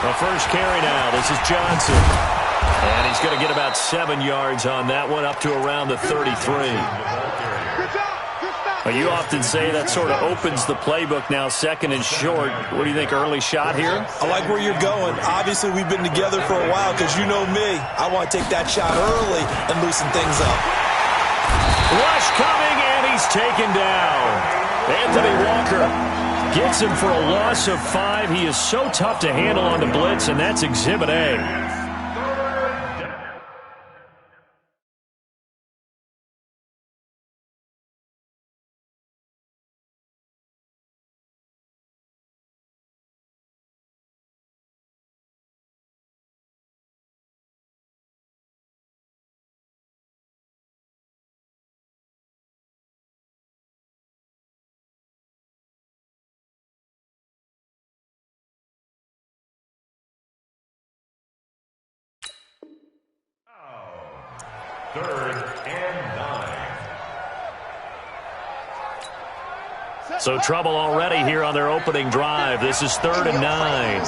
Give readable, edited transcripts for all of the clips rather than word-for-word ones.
The first carry now. This is Johnson. And he's going to get about 7 yards on that one, up to around the 33. Well, you often say that sort of opens the playbook now, second and short. What do you think, early shot here? I like where you're going. Obviously, we've been together for a while because you know me. I want to take that shot early and loosen things up. Rush coming, and he's taken down. Anthony Walker gets him for a loss of 5. He is so tough to handle on the blitz, and that's Exhibit A. Third and 9. So trouble already here on their opening drive. This is 3rd and 9.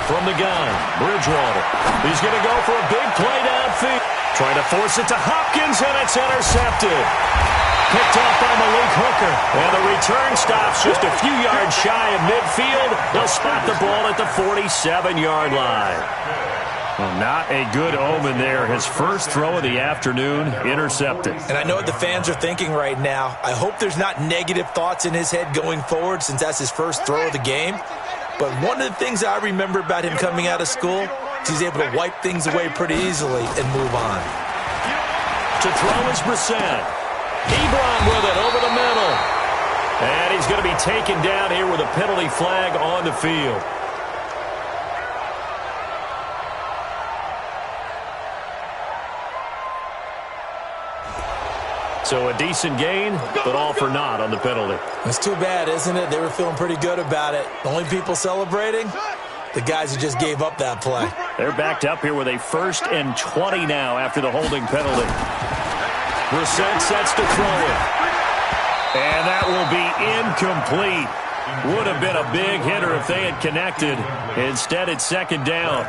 From the gun, Bridgewater. He's going to go for a big play downfield. Trying to force it to Hopkins, and it's intercepted. Picked off by Malik Hooker. And the return stops just a few yards shy of midfield. They'll spot the ball at the 47-yard line. Well, not a good omen there. His first throw of the afternoon intercepted. And I know what the fans are thinking right now. I hope there's not negative thoughts in his head going forward since that's his first throw of the game. But one of the things I remember about him coming out of school is he's able to wipe things away pretty easily and move on. To throw is Brissett. Ebron with it over the middle. And he's going to be taken down here with a penalty flag on the field. So a decent gain, but all for naught on the penalty. It's too bad, isn't it? They were feeling pretty good about it. The only people celebrating, the guys who just gave up that play. They're backed up here with a 1st and 20 now after the holding penalty. Brissett sets to throw it. And that will be incomplete. Would have been a big hitter if they had connected. Instead, it's 2nd down.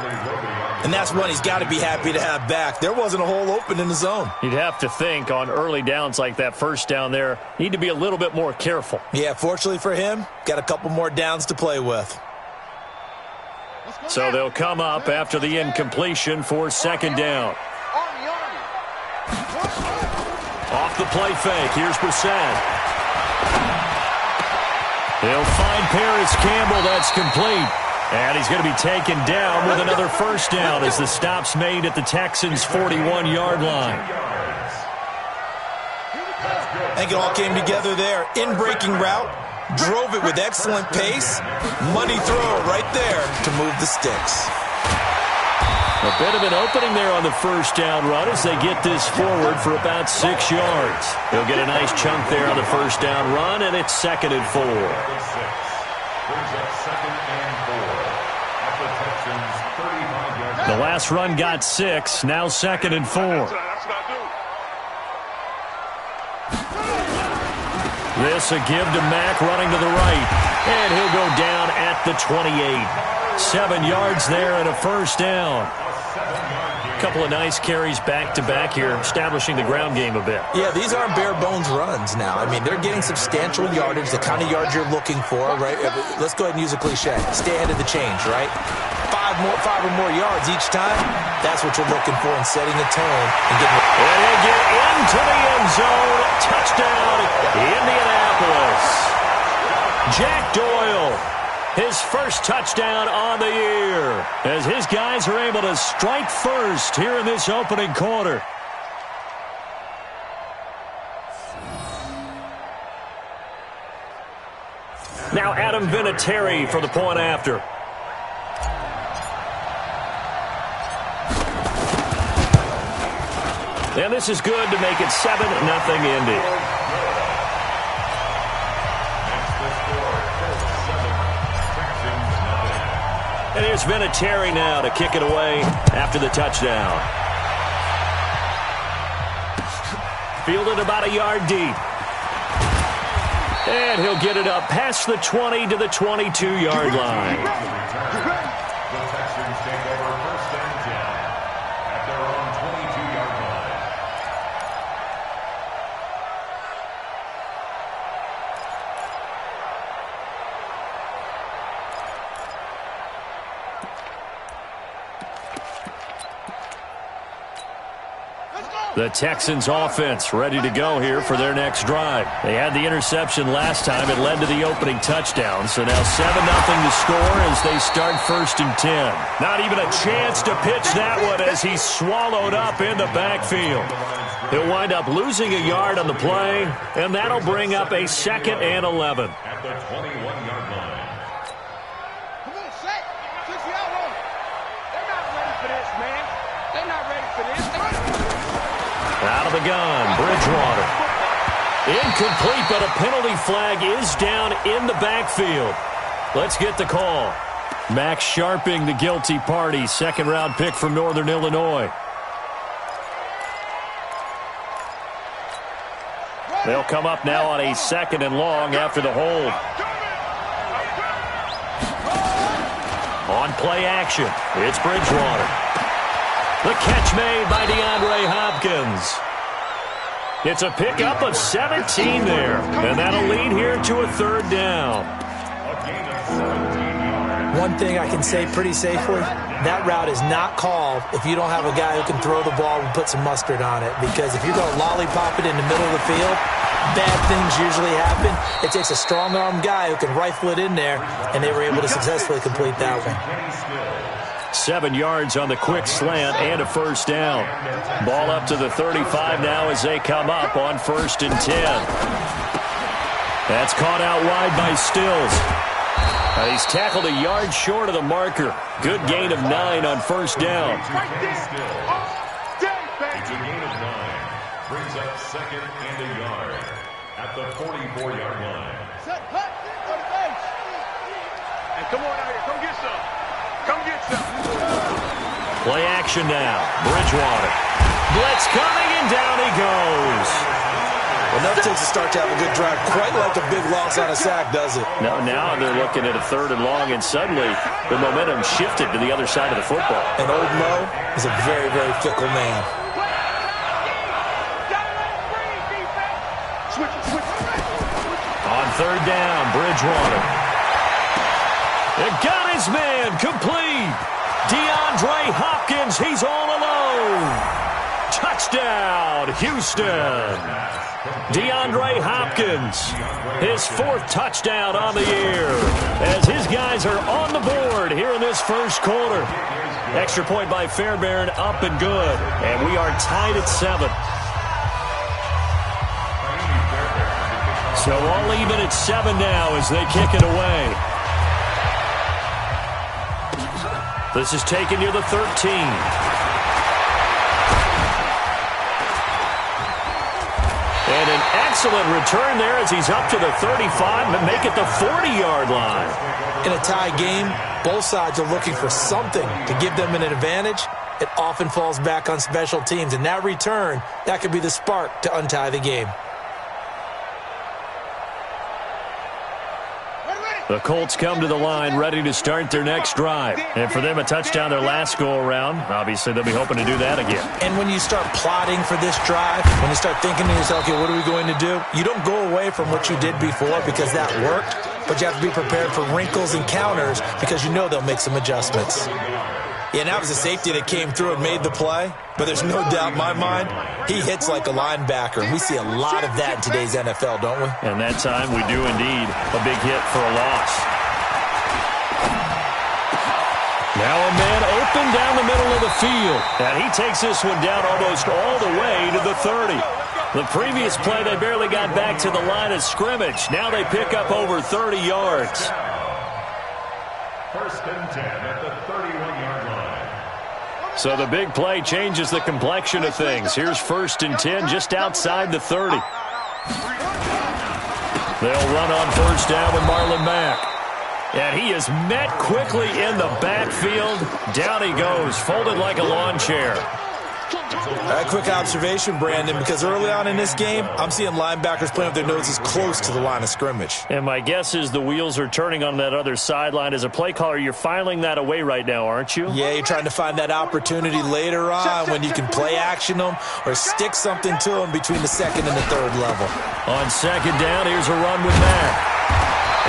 And that's one he's got to be happy to have back. There wasn't a hole open in the zone. You'd have to think on early downs like that, first down there, need to be a little bit more careful. Yeah, fortunately for him, got a couple more downs to play with. So they'll come up after the incompletion for 2nd down. Off the play fake, here's Brissett. He'll find Paris Campbell, that's complete. And he's going to be taken down with another 1st down as the stop's made at the Texans' 41-yard line. I think it all came together there. In-breaking route, drove it with excellent pace. Money throw right there to move the sticks. A bit of an opening there on the 1st down run as they get this forward for about 6 yards. He'll get a nice chunk there on the 1st down run, and it's 2nd and 4. The last run got 6, now 2nd and 4. This a give to Mack running to the right. And he'll go down at the 28. 7 yards there and a 1st down. A couple of nice carries back-to-back here, establishing the ground game a bit. Yeah, these aren't bare-bones runs now. I mean, they're getting substantial yardage, the kind of yards you're looking for, right? Let's go ahead and use a cliche. Stay ahead of the change, right? 5 or more yards each time, that's what you're looking for in setting a tone. And he'll get into the end zone. Touchdown, Indianapolis. Jack Doyle, his first touchdown on the year, as his guys are able to strike first here in this opening quarter. Now Adam Vinatieri for the point after. And this is good to make it 7-0 Indy. And here's Vinatieri now to kick it away after the touchdown. Fielded about a yard deep. And he'll get it up past the 20 to the 22-yard line. The Texans take over 1st and 10 at their own 22-yard line. The Texans offense ready to go here for their next drive. They had the interception last time. It led to the opening touchdown. So now 7-0 to score as they start 1st and 10. Not even a chance to pitch that one as he's swallowed up in the backfield. He'll wind up losing a yard on the play, and that'll bring up a 2nd and 11. At the 21-yard line. Come on, set. Since y'all on it. They're not ready for this, man. They're not ready for this. Out of the gun, Bridgewater. Incomplete, but a penalty flag is down in the backfield. Let's get the call. Max Sharping, the guilty party, 2nd-round pick from Northern Illinois. They'll come up now on a 2nd and long after the hold. On play action, it's Bridgewater. The catch made by DeAndre Hopkins. It's a pickup of 17 there, and that'll lead here to a 3rd down. A gain of 17 yards. One thing I can say pretty safely, that route is not called if you don't have a guy who can throw the ball and put some mustard on it. Because if you're going to lollipop it in the middle of the field, bad things usually happen. It takes a strong-arm guy who can rifle it in there, and they were able to successfully complete that one. 7 yards on the quick slant and a 1st down. Ball up to the 35 now as they come up on 1st and 10. That's caught out wide by Stills. He's tackled a yard short of the marker. Good gain of 9 on 1st down. It's a gain of 9. Brings up 2nd and a yard at the 44-yard line. Set, hut, go to base. Hey, come on out here. Come get some. Come get some. Play action now. Bridgewater. Blitz coming, and down he goes. Well, nothing takes a start to have a good drive. Quite like a big loss on a sack, does it? Now they're looking at a 3rd and long, and suddenly the momentum shifted to the other side of the football. And old Mo is a very, very fickle man. On 3rd down, Bridgewater. It got his man complete. DeAndre Hopkins, he's all alone. Touchdown, Houston. DeAndre Hopkins, his 4th touchdown on the year, as his guys are on the board here in this 1st quarter. Extra point by Fairbairn, up and good, and we are tied at 7. So all even at 7 now as they kick it away. This is taken near the 13. And an excellent return there as he's up to the 35 and make it the 40-yard line. In a tie game, both sides are looking for something to give them an advantage. It often falls back on special teams, and that return, that could be the spark to untie the game. The Colts come to the line ready to start their next drive. And for them, a touchdown their last go-around. Obviously, they'll be hoping to do that again. And when you start plotting for this drive, when you start thinking to yourself, okay, what are we going to do? You don't go away from what you did before because that worked, but you have to be prepared for wrinkles and counters because you know they'll make some adjustments. Yeah, and that was a safety that came through and made the play, but there's no doubt in my mind, he hits like a linebacker. And we see a lot of that in today's NFL, don't we? And that time we do indeed. A big hit for a loss. Now a man open down the middle of the field. And he takes this one down almost all the way to the 30. The previous play, they barely got back to the line of scrimmage. Now they pick up over 30 yards. 1st and 10 at the 31-yard line. So the big play changes the complexion of things. Here's 1st and 10 just outside the 30. They'll run on 1st down with Marlon Mack. And he is met quickly in the backfield. Down he goes, folded like a lawn chair. Quick observation, Brandon, because early on in this game, I'm seeing linebackers playing with their noses close to the line of scrimmage. And my guess is the wheels are turning on that other sideline. As a play caller, you're filing that away right now, aren't you? Yeah, you're trying to find that opportunity later on when you can play action them or stick something to them between the second and the third level. On second down, here's a run with Mack.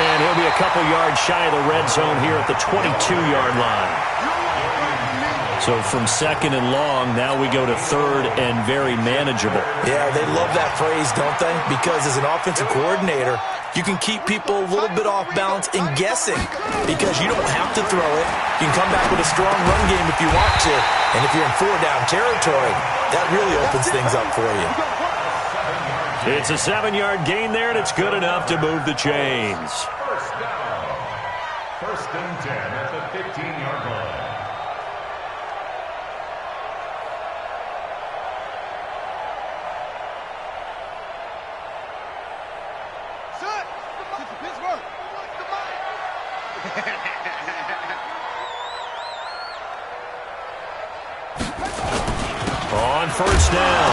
And he'll be a couple yards shy of the red zone here at the 22-yard line. So from second and long, now we go to third and very manageable. Yeah, they love that phrase, don't they? Because as an offensive coordinator, you can keep people a little bit off balance and guessing because you don't have to throw it. You can come back with a strong run game if you want to. And if you're in four-down territory, that really opens things up for you. It's a 7-yard gain there, and it's good enough to move the chains. First down. First and 10 at the 15-yard line. On first down,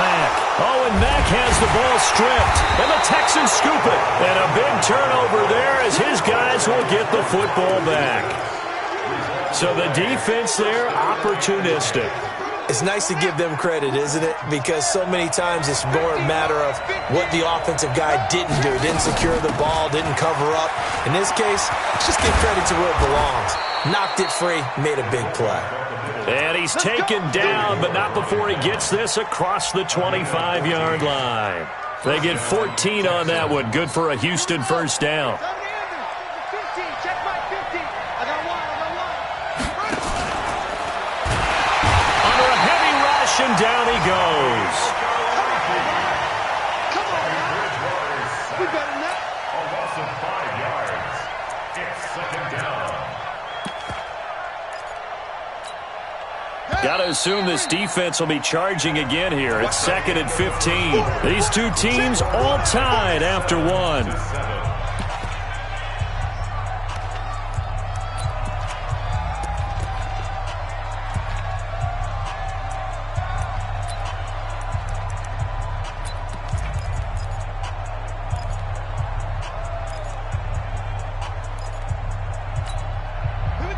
Mack. Oh, and Mack has the ball stripped, and the Texans scoop it. And a big turnover there as his guys will get the football back. So the defense there, opportunistic. It's nice to give them credit, isn't it? Because so many times it's more a matter of what the offensive guy didn't do. Didn't secure the ball, didn't cover up. In this case, just give credit to where it belongs. Knocked it free, made a big play. And he's taken down, but not before he gets this across the 25-yard line. They get 14 on that one. Good for a Houston first down. Under a heavy rush, and down he goes. Come on, we better than that. A loss of 5 yards. It's second down. Got to assume this defense will be charging again here. It's second and 15. These two teams all tied after one.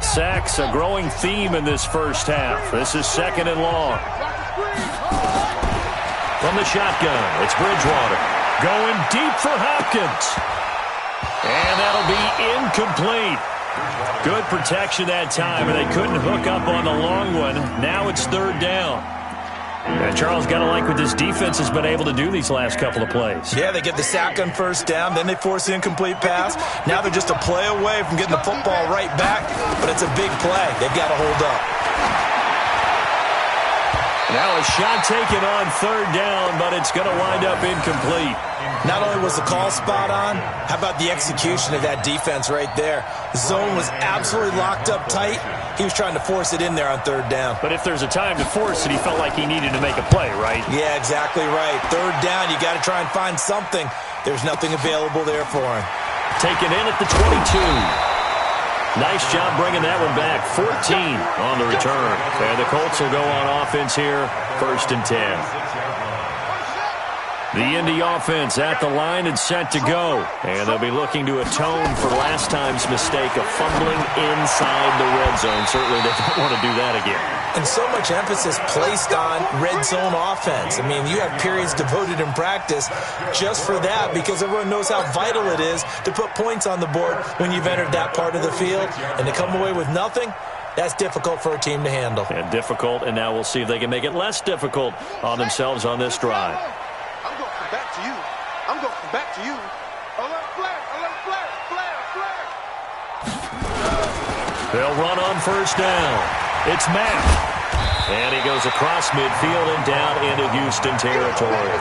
Sacks, a growing theme in this first half. This is second and long. From the shotgun, it's Bridgewater. Going deep for Hopkins. And that'll be incomplete. Good protection that time, and they couldn't hook up on the long one. Now it's third down. And Charles, got to like what this defense has been able to do these last couple of plays. Yeah, they get the sack on first down, then they force the incomplete pass. Now they're just a play away from getting the football right back, but it's a big play. They've got to hold up. Now a shot taken on third down, but it's going to wind up incomplete. Not only was the call spot on, how about the execution of that defense right there? The zone was absolutely locked up tight. He was trying to force it in there on third down. But if there's a time to force it, he felt like he needed to make a play, right? Yeah, exactly right. Third down, you got to try and find something. There's nothing available there for him. Taken in at the 22. Nice job bringing that one back. 14 on the return. And the Colts will go on offense here, first and 10. The Indy offense at the line and set to go. And they'll be looking to atone for last time's mistake of fumbling inside the red zone. Certainly they don't want to do that again. And so much emphasis placed on red zone offense. I mean, you have periods devoted in practice just for that because everyone knows how vital it is to put points on the board when you've entered that part of the field. And to come away with nothing, that's difficult for a team to handle. And difficult, and now we'll see if they can make it less difficult on themselves on this drive. I'm going from back to you. I'm going from back to you. Alert flare, alert flare, flare, flare. They'll run on first down. It's Mack. And he goes across midfield and down into Houston territory.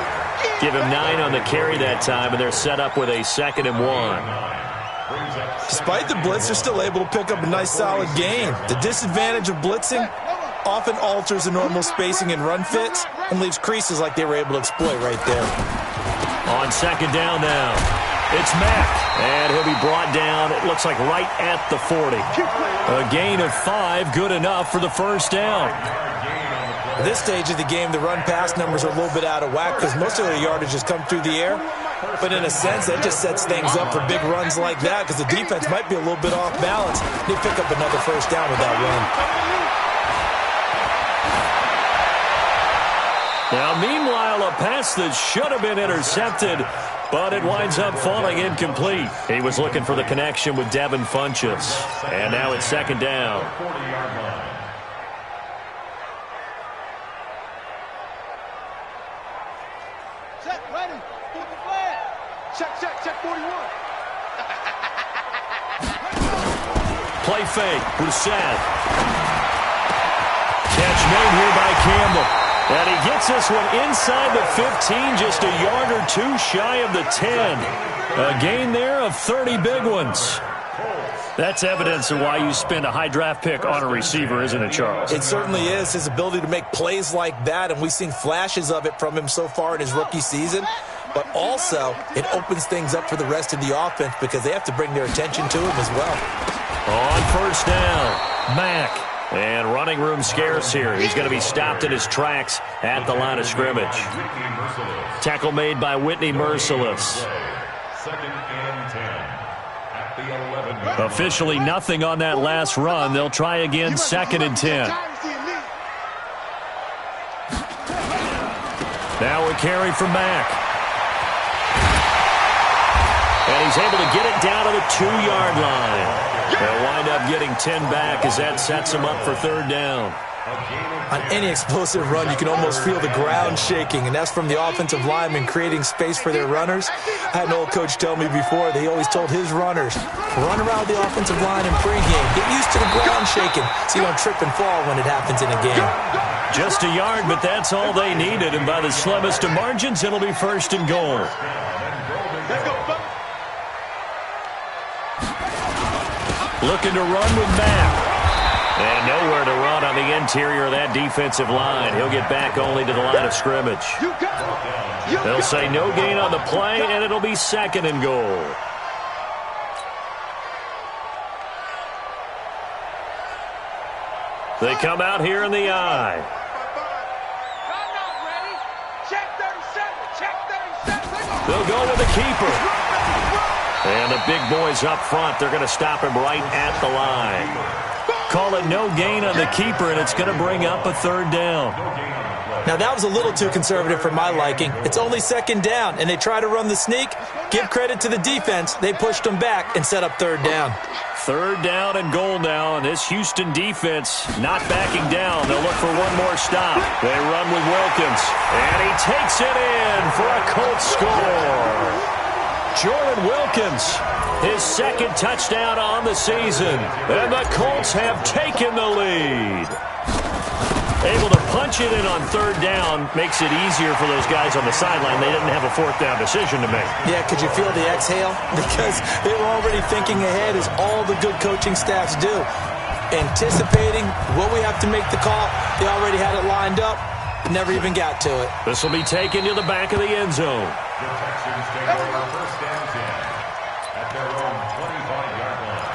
Give him 9 on the carry that time, and they're set up with a 2nd and 1. Despite the blitz, they're still able to pick up a nice solid gain. The disadvantage of blitzing often alters the normal spacing and run fits and leaves creases like they were able to exploit right there. On second down now, it's Mack, and he'll be brought down, it looks like right at the 40. A gain of 5, good enough for the first down. At this stage of the game, the run-pass numbers are a little bit out of whack because most of their yardage has come through the air. But in a sense, that just sets things up for big runs like that because the defense might be a little bit off balance. They pick up another first down with that run. Now, meanwhile, a pass that should have been intercepted, but it winds up falling incomplete. He was looking for the connection with Devin Funchess. And now it's second down. 40-yard line. Set, ready, put the flag. Check 41. Play fake, Brissett. Catch made here by Campbell. And he gets this one inside the 15, just a yard or two shy of the 10. A gain there of 30 big ones. That's evidence of why you spend a high draft pick on a receiver, isn't it, Charles? It certainly is. His ability to make plays like that, and we've seen flashes of it from him so far in his rookie season. But also, it opens things up for the rest of the offense because they have to bring their attention to him as well. On first down, Mack. And running room scarce here. He's going to be stopped in his tracks at the line of scrimmage. Tackle made by Whitney Merciless. Second and 10 at the 11. Officially nothing on that last run. They'll try again, second and 10. Now a carry from Mack. And he's able to get it down to the 2-yard line. They'll wind up getting 10 back as that sets them up for third down. On any explosive run, you can almost feel the ground shaking, and that's from the offensive linemen creating space for their runners. I had an old coach tell me before, they always told his runners, run around the offensive line in pregame. Get used to the ground shaking so you don't trip and fall when it happens in a game. Just a yard, but that's all they needed, and by the slimmest of margins, it'll be first and goal. Let's go, Buck. Looking to run with Mack. And nowhere to run on the interior of that defensive line. He'll get back only to the line of scrimmage. They'll say no gain on the play, and it'll be second and goal. They come out here in the eye. They'll go with the keeper. And the big boys up front, they're going to stop him right at the line. Call it no gain on the keeper, and it's going to bring up a third down. Now, that was a little too conservative for my liking. It's only second down, and they try to run the sneak. Give credit to the defense. They pushed them back and set up third down. Third down and goal now, and this Houston defense not backing down. They'll look for one more stop. They run with Wilkins, and he takes it in for a Colts score. Jordan Wilkins, his second touchdown on the season, and the Colts have taken the lead. Able to punch it in on third down makes it easier for those guys on the sideline. They didn't have a fourth down decision to make. Yeah, could you feel the exhale? Because they were already thinking ahead, as all the good coaching staffs do. Anticipating what we have to make the call. They already had it lined up. Never even got to it. This will be taken to the back of the end zone. The Texans take over first and 10 at their own 25-yard line.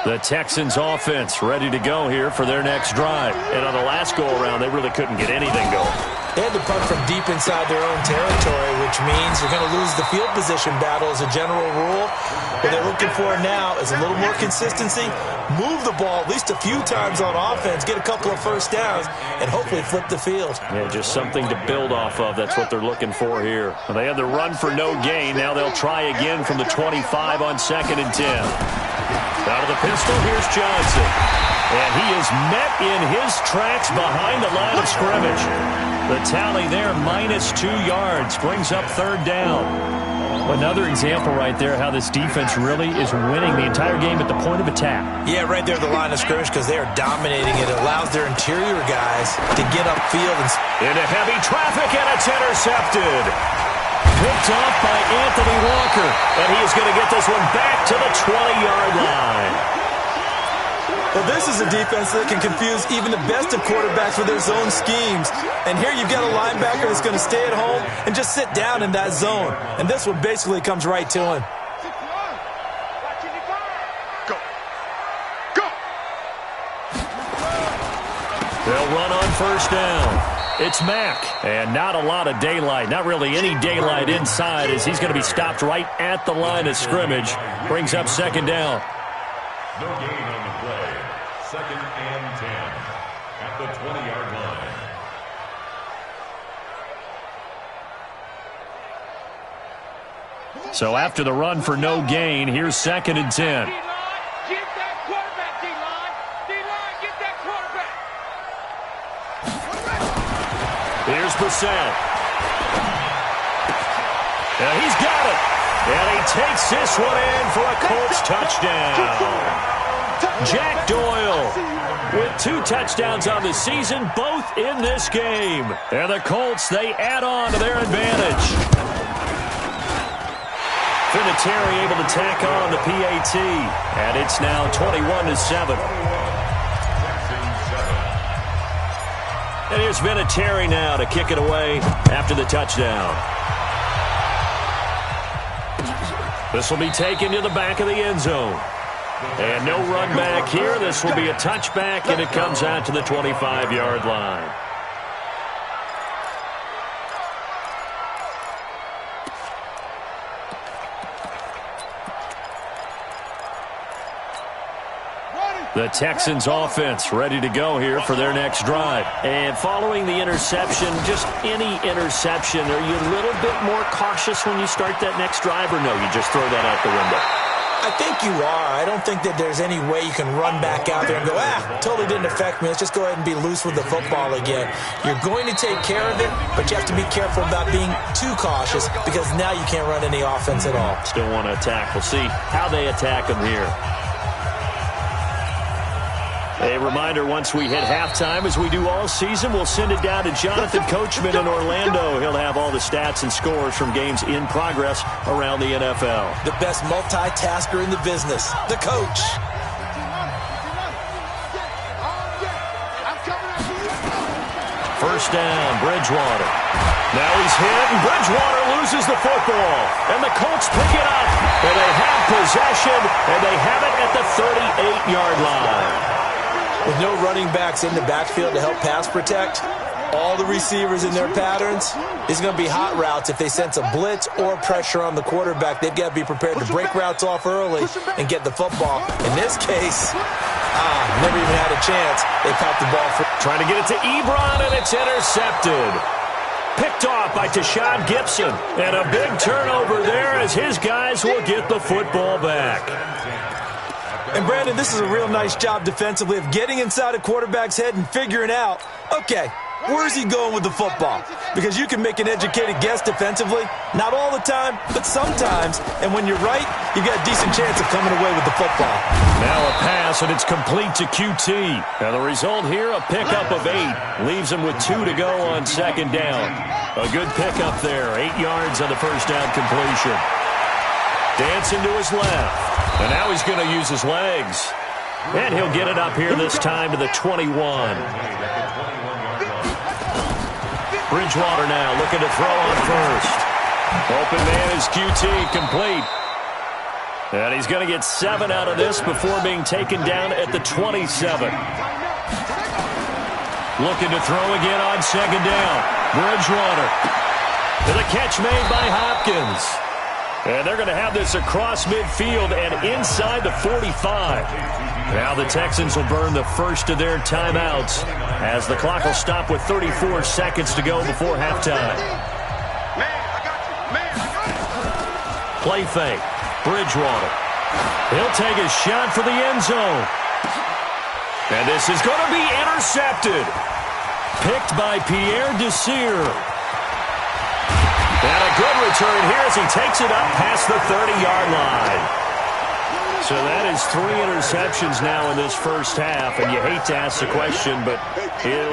The Texans offense ready to go here for their next drive. And on the last go-around, they really couldn't get anything going. They had to punt from deep inside their own territory, which means you're going to lose the field position battle as a general rule. What they're looking for now is a little more consistency, move the ball at least a few times on offense, get a couple of first downs, and hopefully flip the field. Yeah, just something to build off of. That's what they're looking for here. Well, they had the run for no gain. Now they'll try again from the 25 on second and 10. Out of the pistol, here's Johnson. And he is met in his tracks behind the line of scrimmage. The tally there, -2 yards, brings up third down. Another example right there how this defense really is winning the entire game at the point of attack. Yeah, right there at the line of scrimmage because they are dominating it. It allows their interior guys to get upfield. Into heavy traffic, and it's intercepted. Picked off by Anthony Walker, and he is going to get this one back to the 20-yard line. Well, this is a defense that can confuse even the best of quarterbacks with their zone schemes. And here you've got a linebacker that's going to stay at home and just sit down in that zone. And this one basically comes right to him. Go. They'll run on first down. It's Mack, and not a lot of daylight, not really any daylight inside as he's going to be stopped right at the line of scrimmage. Brings up second down. No gain on the play. 2nd and 10 at the 20-yard line. So after the run for no gain, here's 2nd and 10. Get that quarterback, D-line. D-line, get that quarterback. Here's Brissett. And he's got it. And he takes this one in for a Colts touchdown. Jack Doyle with 2 touchdowns on the season, both in this game. And the Colts, they add on to their advantage. Vinatieri able to tack on the PAT, and it's now 21-7. And here's Vinatieri now to kick it away after the touchdown. This will be taken to the back of the end zone. And no run back here. This will be a touchback, and it comes out to the 25-yard line. The Texans offense ready to go here for their next drive. And following the interception, just any interception, are you a little bit more cautious when you start that next drive, or no, you just throw that out the window? I think you are. I don't think that there's any way you can run back out there and go, totally didn't affect me. Let's just go ahead and be loose with the football again. You're going to take care of it, but you have to be careful about being too cautious because now you can't run any offense at all. Still want to attack. We'll see how they attack them here. A reminder, once we hit halftime, as we do all season, we'll send it down to Jonathan Coachman in Orlando. He'll have all the stats and scores from games in progress around the NFL. The best multitasker in the business, the coach. First down, Bridgewater. Now he's hit, and Bridgewater loses the football. And the Colts pick it up, and they have possession, and they have it at the 38-yard line. With no running backs in the backfield to help pass protect, all the receivers in their patterns, it's going to be hot routes if they sense a blitz or pressure on the quarterback. They've got to be prepared to break routes off early and get the football. In this case, never even had a chance. They caught the ball. Trying to get it to Ebron, and it's intercepted. Picked off by Tashawn Gibson. And a big turnover there as his guys will get the football back. And, Brandon, this is a real nice job defensively of getting inside a quarterback's head and figuring out, okay, where's he going with the football? Because you can make an educated guess defensively. Not all the time, but sometimes. And when you're right, you've got a decent chance of coming away with the football. Now a pass, and it's complete to QT. Now the result here, a pickup of 8. Leaves him with 2 to go on second down. A good pickup there. 8 yards on the first down completion. Dancing to his left. And now he's going to use his legs. And he'll get it up here this time to the 21. Bridgewater now looking to throw on first. Open man is QT, complete. And he's going to get 7 out of this before being taken down at the 27. Looking to throw again on second down. Bridgewater. And the catch made by Hopkins. And they're going to have this across midfield and inside the 45. Now the Texans will burn the first of their timeouts as the clock will stop with 34 seconds to go before halftime. Play fake. Bridgewater. He'll take a shot for the end zone. And this is going to be intercepted. Picked by Pierre Desir. And a good return here as he takes it up past the 30-yard line. So that is 3 interceptions now in this first half, and you hate to ask the question, but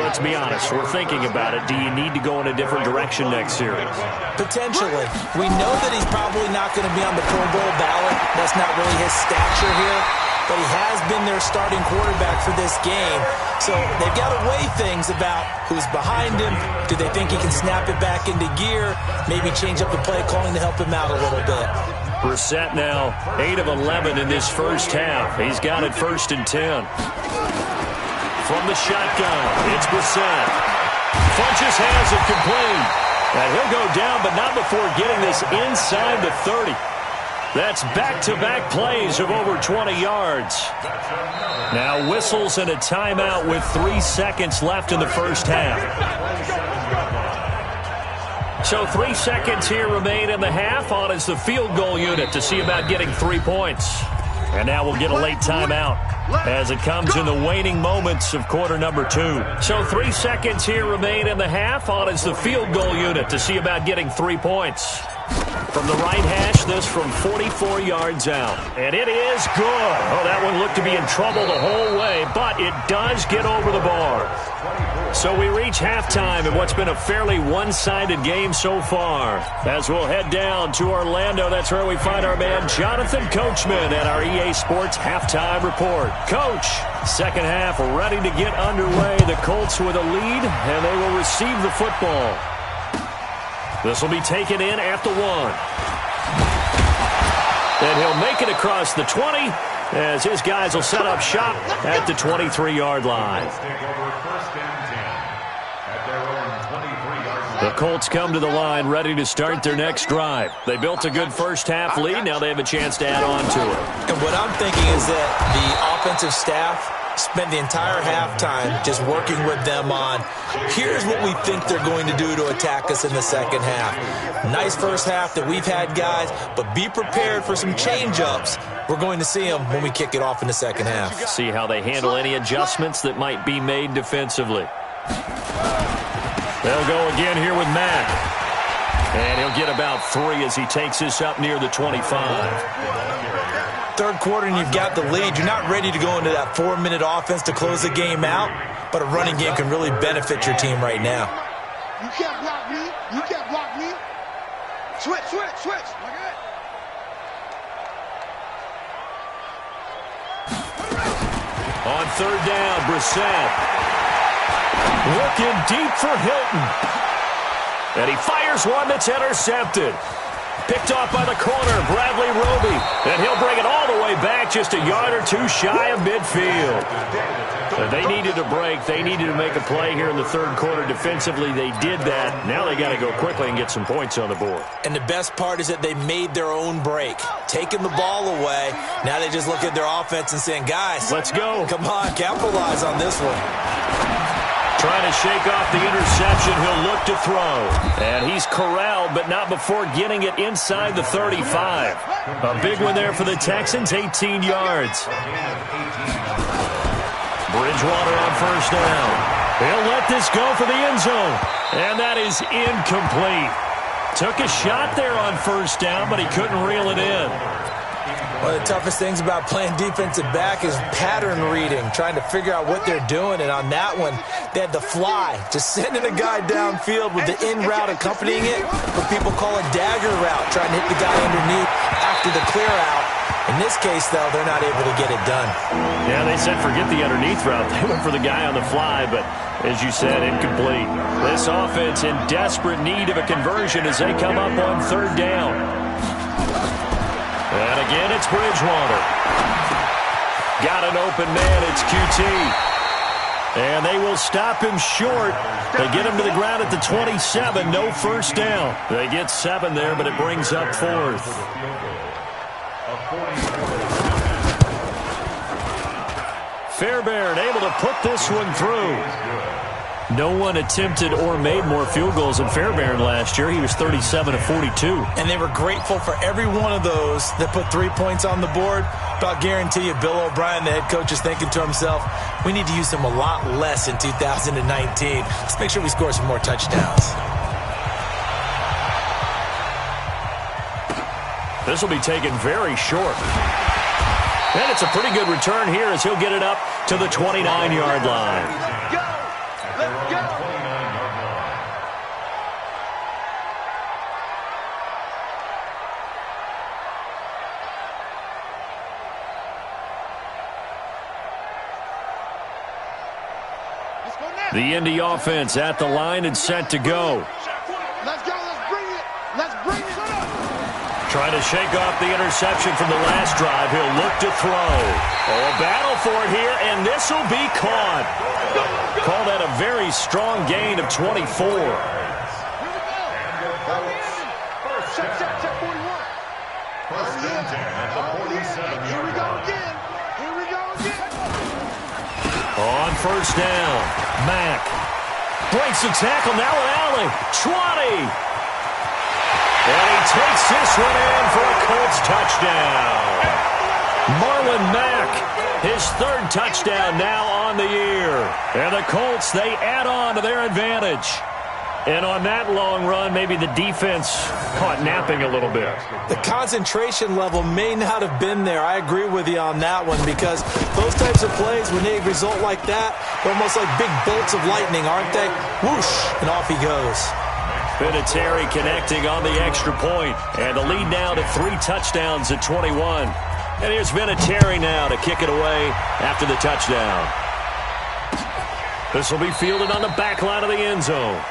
let's be honest, we're thinking about it. Do you need to go in a different direction next series? Potentially. We know that he's probably not going to be on the Pro Bowl ballot. That's not really his stature here. But he has been their starting quarterback for this game. So they've got to weigh things about who's behind him. Do they think he can snap it back into gear? Maybe change up the play calling to help him out a little bit. Brissett now 8 of 11 in this first half. He's got it 1st and 10. from the shotgun. It's Brissett. Funches has it complete. And he'll go down, but not before getting this inside the 30. That's back-to-back plays of over 20 yards. Now whistles and a timeout with 3 seconds left in the first half. So 3 seconds here remain in the half. On is the field goal unit to see about getting 3 points. And now we'll get a late timeout as it comes in the waning moments of quarter number 2. So 3 seconds here remain in the half. On is the field goal unit to see about getting 3 points. From the right hash, this from 44 yards out. And it is good. Oh, that one looked to be in trouble the whole way, but it does get over the bar. So we reach halftime in what's been a fairly one-sided game so far. As we'll head down to Orlando, that's where we find our man Jonathan Coachman at our EA Sports Halftime Report. Coach, second half ready to get underway. The Colts with a lead, and they will receive the football. This will be taken in at the 1. And he'll make it across the 20 as his guys will set up shop at the 23-yard line. The Colts come to the line ready to start their next drive. They built a good first-half lead. Now they have a chance to add on to it. And what I'm thinking is that the offensive staff spent the entire halftime just working with them on, here's what we think they're going to do to attack us in the second half. Nice first half that we've had, guys, but be prepared for some change-ups. We're going to see them when we kick it off in the second half. See how they handle any adjustments that might be made defensively. They'll go again here with Mack. And he'll get about 3 as he takes this up near the 25. Third quarter and you've got the lead. You're not ready to go into that 4-minute offense to close the game out, but a running game can really benefit your team right now. You can't block me. You can't block me. Switch, switch, switch. Like that. On third down, Brissett. Looking deep for Hilton. And he fires one that's intercepted. Picked off by the corner, Bradley Roby. And he'll bring it all the way back just a yard or 2 shy of midfield. They needed a break. They needed to make a play here in the third quarter. Defensively, they did that. Now they got to go quickly and get some points on the board. And the best part is that they made their own break. Taking the ball away. Now they just look at their offense and saying, guys, let's go. Come on, capitalize on this one. Trying to shake off the interception, he'll look to throw. And he's corralled, but not before getting it inside the 35. A big one there for the Texans, 18 yards. Bridgewater on first down. He'll let this go for the end zone. And that is incomplete. Took a shot there on first down, but he couldn't reel it in. One of the toughest things about playing defensive back is pattern reading, trying to figure out what they're doing. And on that one, they had the fly, just sending a guy downfield with the in route accompanying it, what people call a dagger route, trying to hit the guy underneath after the clear out. In this case, though, they're not able to get it done. Yeah, they said forget the underneath route. They went for the guy on the fly, but as you said, incomplete. This offense in desperate need of a conversion as they come up on third down. And again, it's Bridgewater. Got an open man, it's QT. And they will stop him short. They get him to the ground at the 27, no first down. They get 7 there, but it brings up 4th. Fairbairn able to put this one through. No one attempted or made more field goals than Fairbairn last year. He was 37 of 42. And they were grateful for every one of those that put 3 points on the board. But I'll guarantee you, Bill O'Brien, the head coach, is thinking to himself, we need to use them a lot less in 2019. Let's make sure we score some more touchdowns. This will be taken very short. And it's a pretty good return here as he'll get it up to the 29-yard line. Let's go. The Indy offense at the line and set to go. Let's go. Let's bring it. Let's bring it. Trying to shake off the interception from the last drive. He'll look to throw. Oh, a battle for it here, and this will be caught. very strong gain of 24. Check 41. First and 10 at the 47-yard Here we go line. again. Here we go again. On first down, Mack breaks the tackle, now an alley, 20. And he takes this one in for a Colts touchdown. Marlon Mack, his third touchdown now on the year. And the Colts, they add on to their advantage. And on that long run, maybe the defense caught napping a little bit. The concentration level may not have been there. I agree with you on that one because those types of plays, when they result like that, they're almost like big bolts of lightning, aren't they? Whoosh, and off he goes. Vinatieri connecting on the extra point, and the lead now to 3 touchdowns at 21. And here's Vinatieri now to kick it away after the touchdown. This will be fielded on the back line of the end zone.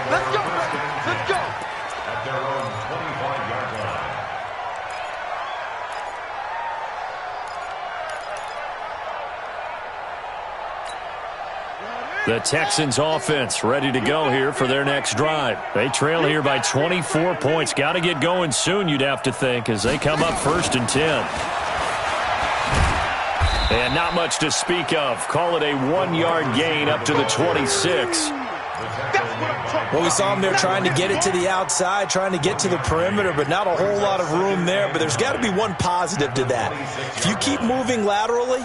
Let's go, brother. Let's go. At their own 25-yard line. The Texans offense ready to go here for their next drive. They trail here by 24 points. Got to get going soon, you'd have to think, as they come up first and 10. And not much to speak of. Call it a 1-yard gain up to the 26. Well, we saw him there trying to get it to the outside, trying to get to the perimeter, but not a whole lot of room there. But there's got to be one positive to that. If you keep moving laterally,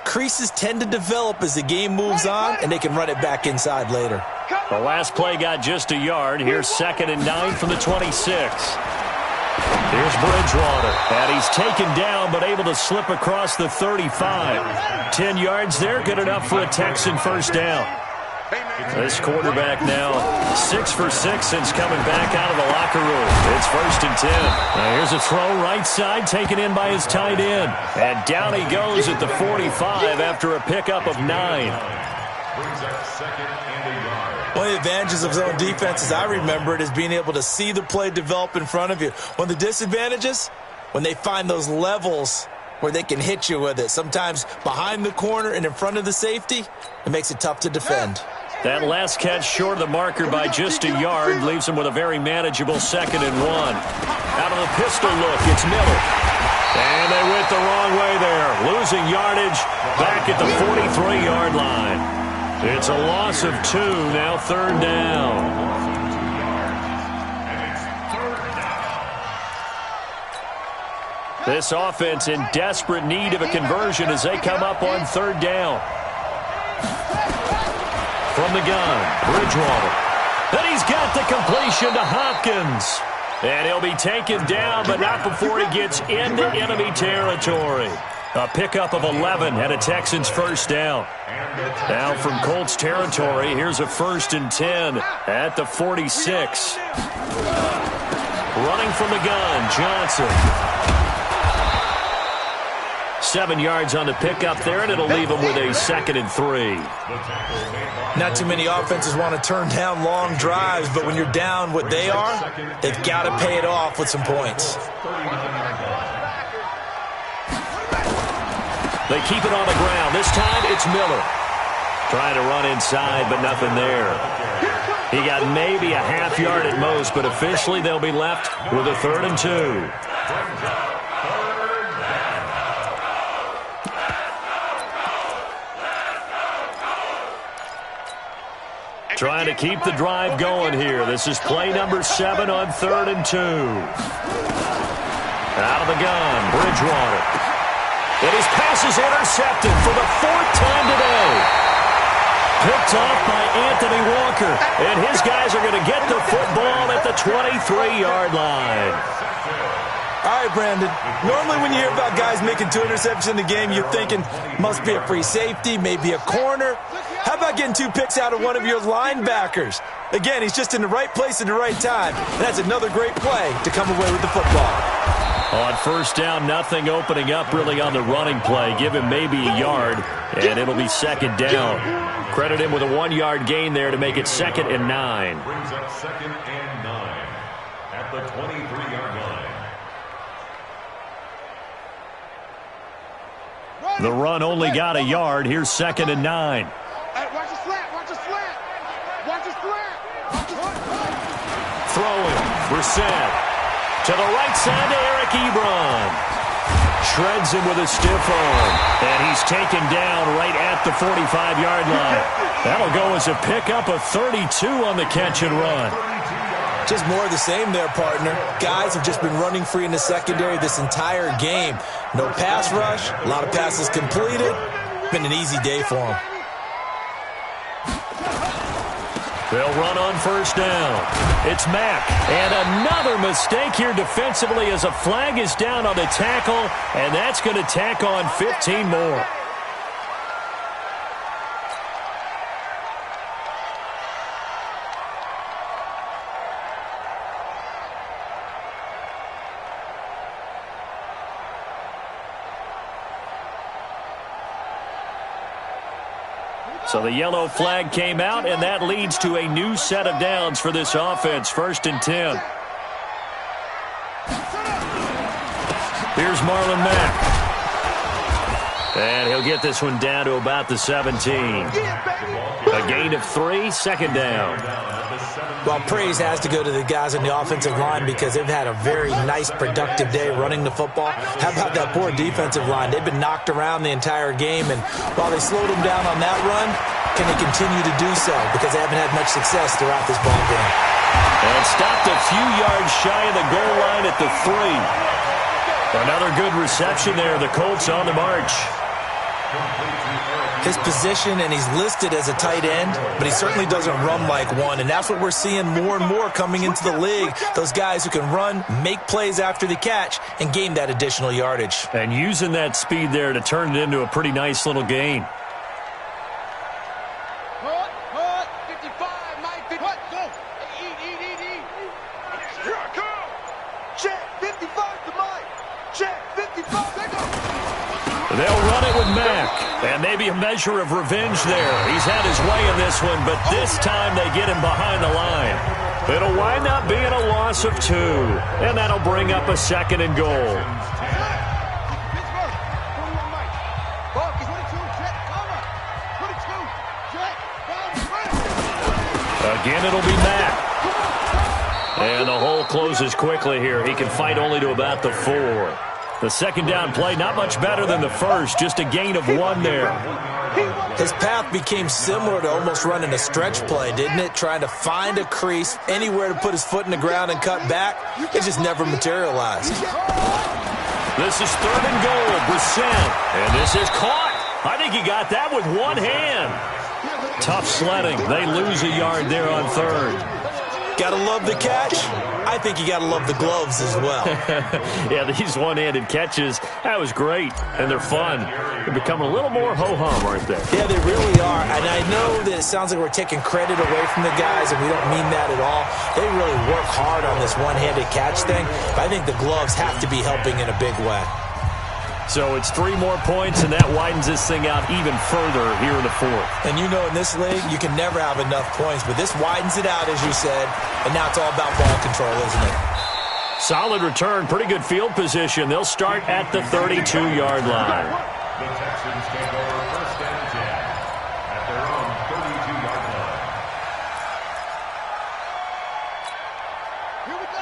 creases tend to develop as the game moves on, and they can run it back inside later. The last play got just a yard. Here's 2nd and 9 from the 26. Here's Bridgewater, and he's taken down but able to slip across the 35. 10 yards there, good enough for a Texan first down. This quarterback now 6 for 6 since coming back out of the locker room. It's 1st and 10. Now here's a throw right side taken in by his tight end. And down he goes at the 45 after a pickup of 9. Brings up 2nd and a yard. One of the advantages of zone defense, as I remember it, is being able to see the play develop in front of you. One of the disadvantages, when they find those levels where they can hit you with it. Sometimes behind the corner and in front of the safety, it makes it tough to defend. That last catch short of the marker by just a yard leaves him with a very manageable 2nd and 1. Out of the pistol look, it's Miller. And they went the wrong way there. Losing yardage back at the 43-yard line. It's a loss of 2, now 3rd down. This offense in desperate need of a conversion as they come up on 3rd down. From the gun, Bridgewater. And he's got the completion to Hopkins. And he'll be taken down, but not before he gets into enemy territory. A pickup of 11 and a Texans first down. Now from Colts territory, here's a 1st and 10 at the 46. Running from the gun, Johnson. 7 yards on the pickup there, and it'll leave him with a 2nd and 3. Not too many offenses want to turn down long drives, but when you're down what they are, they've got to pay it off with some points. They keep it on the ground. This time it's Miller. Trying to run inside, but nothing there. He got maybe a half yard at most, but officially they'll be left with a 3rd and 2. Trying to keep the drive going here. This is play number 7 on 3rd and 2. Out of the gun, Bridgewater. And his pass is intercepted for the 4th time today. Picked off by Anthony Walker. And his guys are going to get the football at the 23-yard line. All right, Brandon. Normally when you hear about guys making 2 interceptions in the game, you're thinking must be a free safety, maybe a corner. How about getting 2 picks out of one of your linebackers? Again, he's just in the right place at the right time. And that's another great play to come away with the football. On first down, nothing opening up really on the running play. Give him maybe a yard, and it'll be 2nd down. Credit him with a 1-yard gain there to make it 2nd and 9. Brings up 2nd and 9 at the 23-yard line. The run only got a yard. Here's 2nd and 9. Hey, watch the slant. Watch throwing. Brissett to the right side to Eric Ebron. Shreds him with a stiff arm. And he's taken down right at the 45-yard line. That'll go as a pickup of 32 on the catch and run. Just more of the same there, partner. Guys have just been running free in the secondary this entire game. No pass rush, a lot of passes completed. Been an easy day for them. They'll run on first down. It's Mack. And another mistake here defensively as a flag is down on the tackle, and that's going to tack on 15 more. So the yellow flag came out, and that leads to a new set of downs for this offense. 1st and 10. Here's Marlon Mack. And he'll get this one down to about the 17. A gain of 3, 2nd down. Well, praise has to go to the guys on the offensive line because they've had a very nice, productive day running the football. How about that poor defensive line? They've been knocked around the entire game, and while they slowed them down on that run, can they continue to do so? Because they haven't had much success throughout this ball game. And stopped a few yards shy of the goal line at the 3. Another good reception there. The Colts on the march. His position, and he's listed as a tight end, but he certainly doesn't run like one, and that's what we're seeing more and more coming into the league. Those guys who can run, make plays after the catch, and gain that additional yardage. And using that speed there to turn it into a pretty nice little gain. Hut, 55, Mike, 50. Hut, go. Eat. Here I come. Check, 55 to Mike. Check, 55. They go. They'll run it with Mack. And maybe a measure of revenge there. He's had his way in this one, but this time they get him behind the line. It'll wind up being a loss of 2. And that'll bring up a 2nd and goal. Again, it'll be Mack. And the hole closes quickly here. He can fight only to about the 4. The 2nd down play, not much better than the first, just a gain of 1 there. His path became similar to almost running a stretch play, didn't it? Trying to find a crease, anywhere to put his foot in the ground and cut back. It just never materialized. This is 3rd and goal, Brissett. And this is caught. I think he got that with one hand. Tough sledding. They lose a yard there on 3rd. Gotta love the catch. I think you gotta love the gloves as well. Yeah, these one-handed catches, that was great, and they're fun. They're becoming a little more ho-hum, aren't they? Yeah, they really are, and I know that it sounds like we're taking credit away from the guys, and we don't mean that at all. They really work hard on this one-handed catch thing, but I think the gloves have to be helping in a big way. So it's 3 more points, and that widens this thing out even further here in the 4th. And you know in this league, you can never have enough points, but this widens it out, as you said, and now it's all about ball control, isn't it? Solid return, pretty good field position. They'll start at the 32-yard line. The Texans take over 1st and 10 at their own 32-yard line.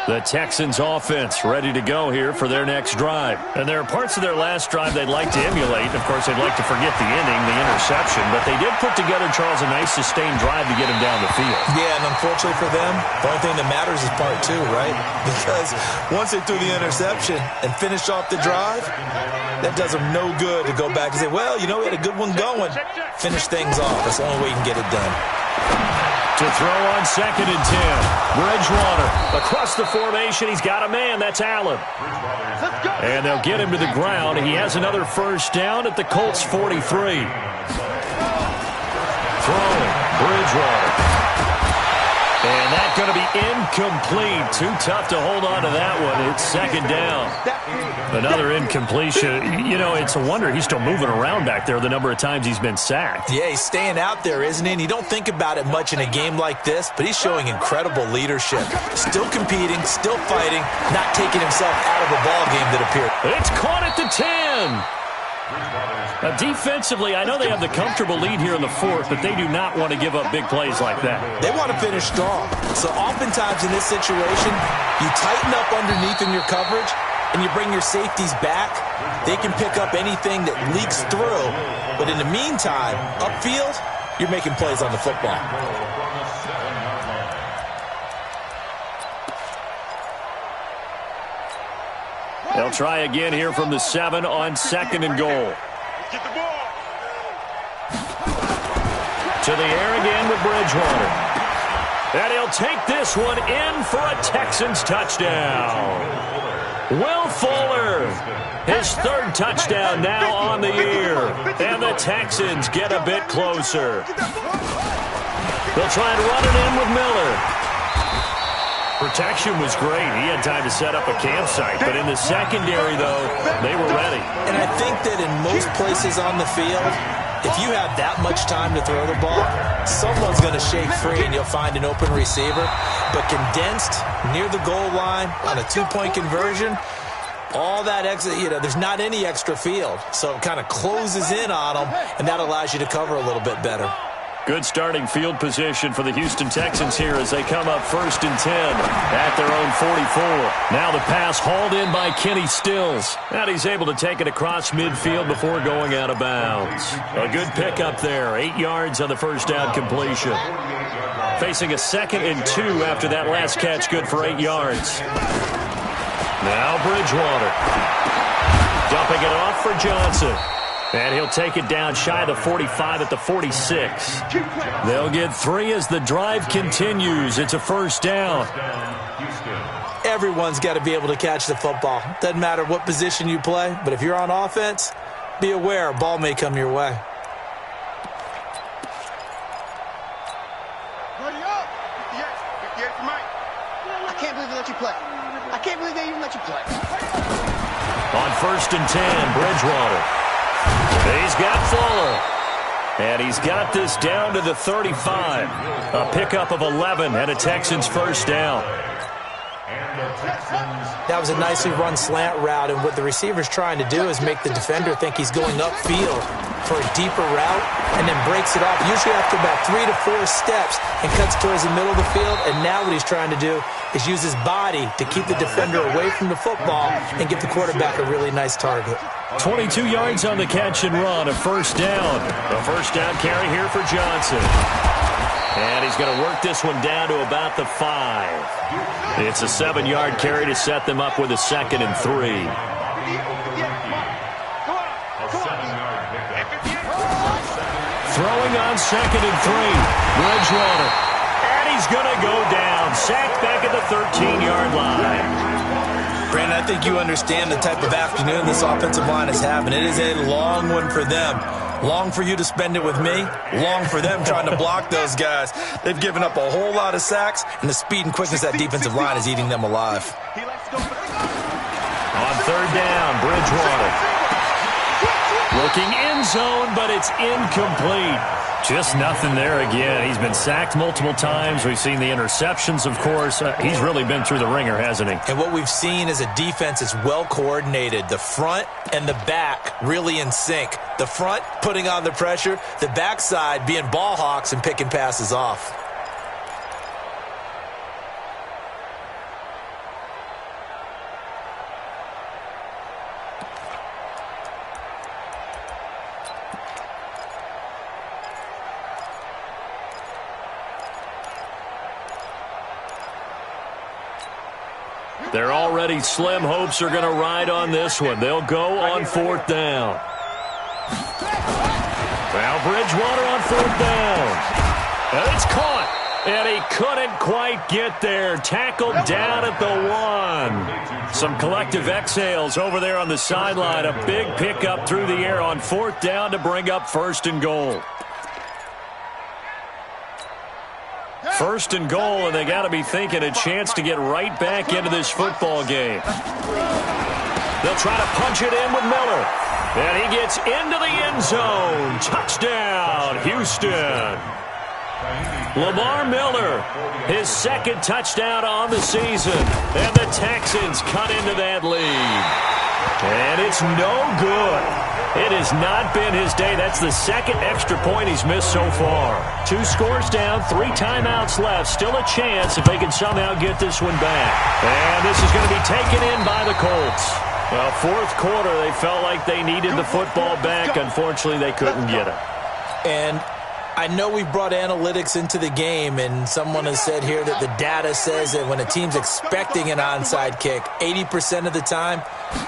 The Texans offense ready to go here for their next drive. And there are parts of their last drive they'd like to emulate. Of course, they'd like to forget the inning, the interception. But they did put together, Charles, a nice sustained drive to get him down the field. Yeah, and unfortunately for them, the only thing that matters is part 2, right? Because once they threw the interception and finished off the drive, that does them no good to go back and say, well, you know, we had a good one going. Finish things off. That's the only way you can get it done. To throw on 2nd and 10. Bridgewater across the formation. He's got a man. That's Allen. And they'll get him to the ground. He has another 1st down at the Colts 43. Throwing. Bridgewater. And that's going to be incomplete. Too tough to hold on to that one. It's 2nd down. Another incompletion. You know, it's a wonder he's still moving around back there the number of times he's been sacked. Yeah, he's staying out there, isn't he? And you don't think about it much in a game like this, but he's showing incredible leadership. Still competing, still fighting, not taking himself out of a ball game that appeared. It's caught at the 10. Defensively, I know they have the comfortable lead here in the fourth, but they do not want to give up big plays like that. They want to finish strong. So oftentimes in this situation, you tighten up underneath in your coverage, and you bring your safeties back. They can pick up anything that leaks through. But in the meantime, upfield, you're making plays on the football. They'll try again here from the 7 on 2nd and goal. Get the ball. To the air again with Bridgewater. And he'll take this one in for a Texans touchdown. Will Fuller, his 3rd touchdown now on the year. And the Texans get a bit closer. They'll try and run it in with Miller. Protection was great. He had time to set up a campsite. But in the secondary, though, they were ready. And I think that in most places on the field, if you have that much time to throw the ball, someone's going to shake free and you'll find an open receiver. But condensed near the goal line on a 2-point conversion, all that extra, there's not any extra field. So it kind of closes in on them, and that allows you to cover a little bit better. Good starting field position for the Houston Texans here as they come up 1st and 10 at their own 44. Now the pass hauled in by Kenny Stills. And he's able to take it across midfield before going out of bounds. A good pickup there. 8 yards on the first down completion. Facing a 2nd and 2 after that last catch, good for 8 yards. Now Bridgewater. Dumping it off for Johnson. And he'll take it down shy of the 45 at the 46. They'll get 3 as the drive continues. It's a 1st down. Everyone's got to be able to catch the football. Doesn't matter what position you play, but if you're on offense, be aware a ball may come your way. Buddy up. 58 for Mike. I can't believe they let you play. I can't believe they even let you play. On 1st and 10, Bridgewater. He's got Fuller. And he's got this down to the 35. A pickup of 11 and a Texans 1st down. That was a nicely run slant route, and what the receiver's trying to do is make the defender think he's going upfield for a deeper route and then breaks it off, usually after about 3 to 4 steps, and cuts towards the middle of the field. And now what he's trying to do is use his body to keep the defender away from the football and give the quarterback a really nice target. 22 yards on the catch and run, a 1st down. A 1st down carry here for Johnson. And he's going to work this one down to about the 5. It's a 7-yard carry to set them up with a 2nd and 3. Throwing on 2nd and 3. Bridgewater. And he's going to go down. Sacked back at the 13-yard line. Brandon, I think you understand the type of afternoon this offensive line is having. It is a long one for them. Long for you to spend it with me. Long for them trying to block those guys. They've given up a whole lot of sacks, and the speed and quickness of that defensive line is eating them alive. On 3rd down, Bridgewater. Looking end zone, but it's incomplete. Just nothing there again. He's been sacked multiple times. We've seen the interceptions, of course. He's really been through the ringer, hasn't he? And what we've seen is a defense is well coordinated. The front and the back really in sync. The front putting on the pressure. The backside being ball hawks and picking passes off. They're already slim hopes are going to ride on this one. They'll go on 4th down. Now Bridgewater on 4th down. And it's caught. And he couldn't quite get there. Tackled down at the 1. Some collective exhales over there on the sideline. A big pickup through the air on 4th down to bring up 1st and goal. 1st and goal, and they got to be thinking a chance to get right back into this football game. They'll try to punch it in with Miller. And he gets into the end zone. Touchdown, Houston. Lamar Miller, his 2nd touchdown on the season. And the Texans cut into that lead. And it's no good. It has not been his day. That's the second extra point he's missed so far. 2 scores down, 3 timeouts left. Still a chance if they can somehow get this one back. And this is going to be taken in by the Colts. Well, fourth quarter, they felt like they needed the football back. Unfortunately, they couldn't get it. And I know we brought analytics into the game, and someone has said here that the data says that when a team's expecting an onside kick, 80% of the time,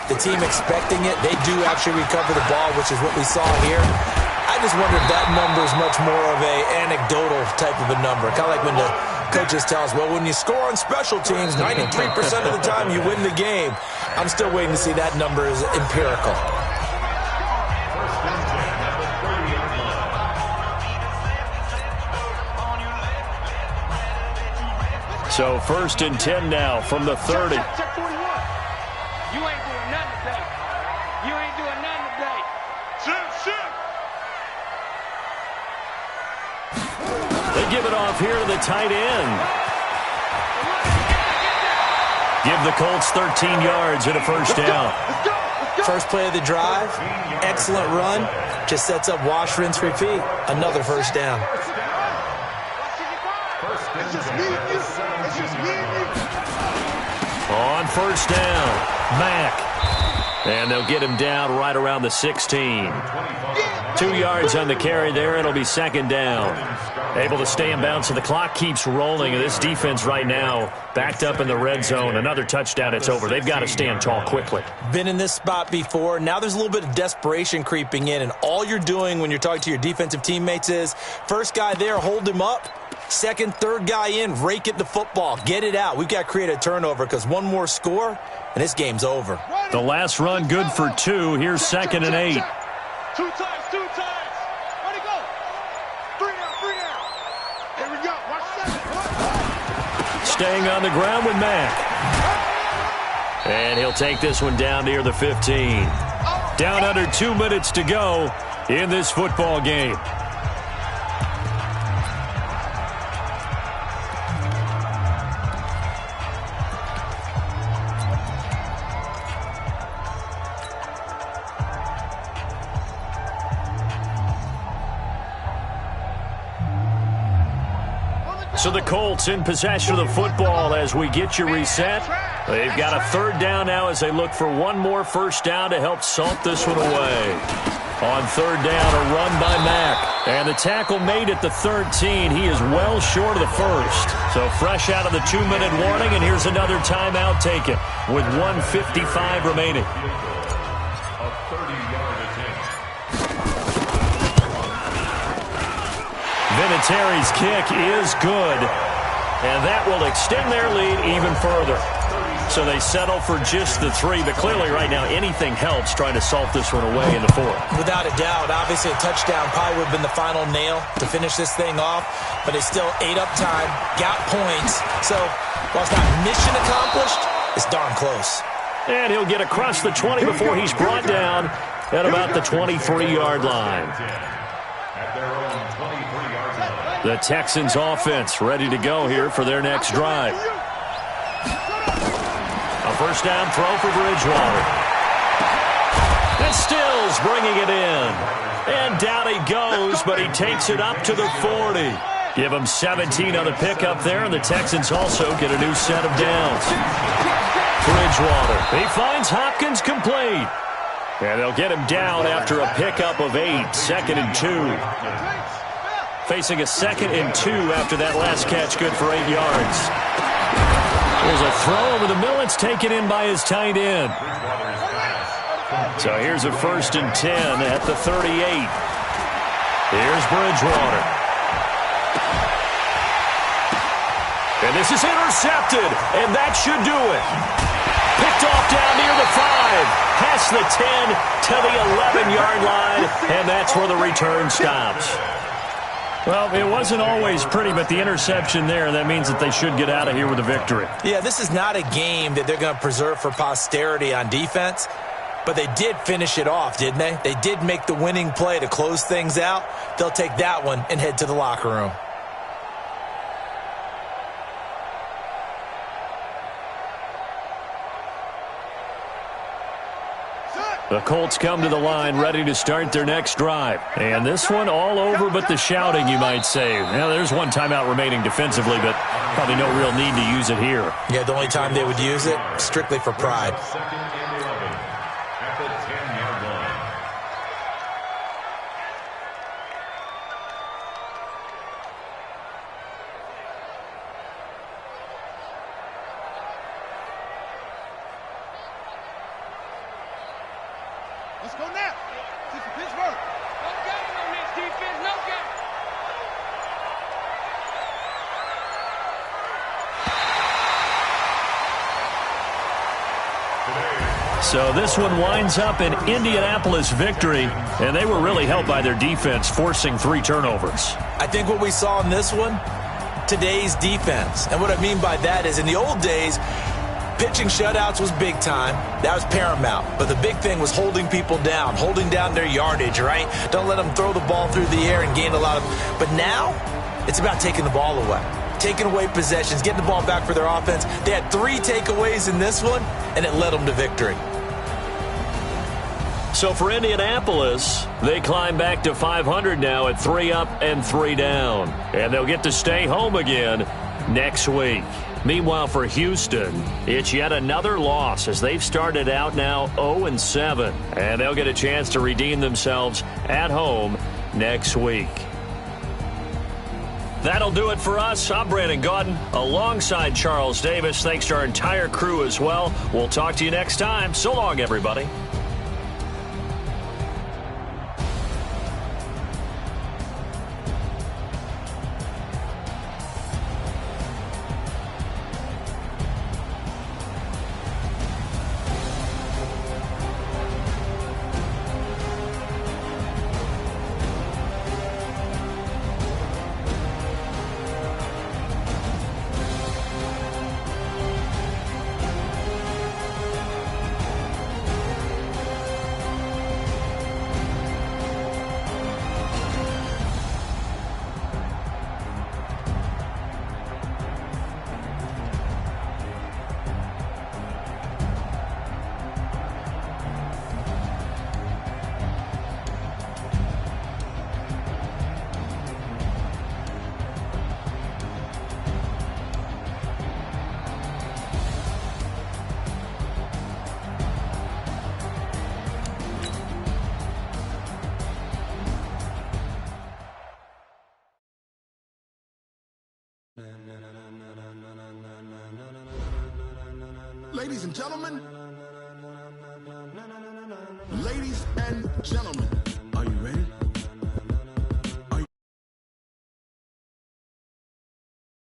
the team expecting it, they do actually recover the ball, which is what we saw here. I just wonder if that number is much more of a anecdotal type of a number. Kind of like when the coaches tell us, well, when you score on special teams, 93% of the time you win the game. I'm still waiting to see that number is empirical. So 1st and 10 now from the 30. Check 41. You ain't doing nothing today. You ain't doing nothing today. Shit. They give it off here to the tight end. Give the Colts 13 yards and a first down. First play of the drive, excellent run, just sets up wash, rinse, repeat. Another first down. It's just me and you. It's just me and you. On first down, Mack. And they'll get him down right around the 16. 2 yards on the carry there. It'll be second down. Able to stay in bounds, so the clock keeps rolling. And this defense right now backed up in the red zone. Another touchdown, it's over. They've got to stand tall quickly. Been in this spot before. Now there's a little bit of desperation creeping in. And all you're doing when you're talking to your defensive teammates is, first guy there, hold him up. Second, third guy in, rake at the football. Get it out. We've got to create a turnover because one more score, and this game's over. The last run good for 2. Here's 2nd and 8. 2 times. Ready, go. 3 down. Here we go. Watch 7. Staying on the ground with Mack. And he'll take this one down near the 15. Down under 2 minutes to go in this football game. So the Colts in possession of the football as we get you reset. They've got a third down now as they look for one more first down to help salt this one away. On third down, a run by Mack. And the tackle made at the 13. He is well short of the first. So fresh out of the 2-minute warning, and here's another timeout taken with 1:55 remaining. A 30-yard attempt. Vinatieri's kick is good, and that will extend their lead even further. So they settle for just the 3, but clearly right now anything helps trying to salt this one away in the 4th. Without a doubt, obviously a touchdown probably would have been the final nail to finish this thing off, but they still ate up time, got points. So while it's not mission accomplished, it's darn close. And he'll get across the 20 before he's brought down at about the 23-yard line. At their own 23-yard line. The Texans offense ready to go here for their next drive. A first down throw for Bridgewater. And Stills bringing it in. And down he goes, but he takes it up to the 40. Give him 17 on the pickup there, and the Texans also get a new set of downs. Bridgewater, he finds Hopkins complete. And they'll get him down after a pickup of 8, 2nd and 2. Facing a 2nd and 2 after that last catch, good for 8 yards. There's a throw over the middle. It's taken in by his tight end. So here's a 1st and 10 at the 38. Here's Bridgewater. And this is intercepted, and that should do it. Picked off down near the 5, past the 10 to the 11-yard line, and that's where the return stops. Well, it wasn't always pretty, but the interception there, that means that they should get out of here with a victory. Yeah, this is not a game that they're going to preserve for posterity on defense, but they did finish it off, didn't they? They did make the winning play to close things out. They'll take that one and head to the locker room. Set. The Colts come to the line ready to start their next drive. And this one all over but the shouting, you might say. Now, there's one timeout remaining defensively, but probably no real need to use it here. Yeah, the only time they would use it, strictly for pride. Second and 11 at the 10-yard line. Let's go now. This is Pittsburgh. No game on this defense, no game. So this one winds up an Indianapolis victory, and they were really helped by their defense, forcing 3 turnovers. I think what we saw in this one, today's defense. And what I mean by that is in the old days, pitching shutouts was big time. That was paramount. But the big thing was holding people down, holding down their yardage, right? Don't let them throw the ball through the air and gain a lot of... But now, it's about taking the ball away. Taking away possessions, getting the ball back for their offense. They had 3 takeaways in this one, and it led them to victory. So for Indianapolis, they climb back to 500 now at 3 up and 3 down. And they'll get to stay home again next week. Meanwhile, for Houston, it's yet another loss as they've started out now 0-7. And they'll get a chance to redeem themselves at home next week. That'll do it for us. I'm Brandon Gaudin alongside Charles Davis. Thanks to our entire crew as well. We'll talk to you next time. So long, everybody. Ladies and gentlemen, ladies and gentlemen.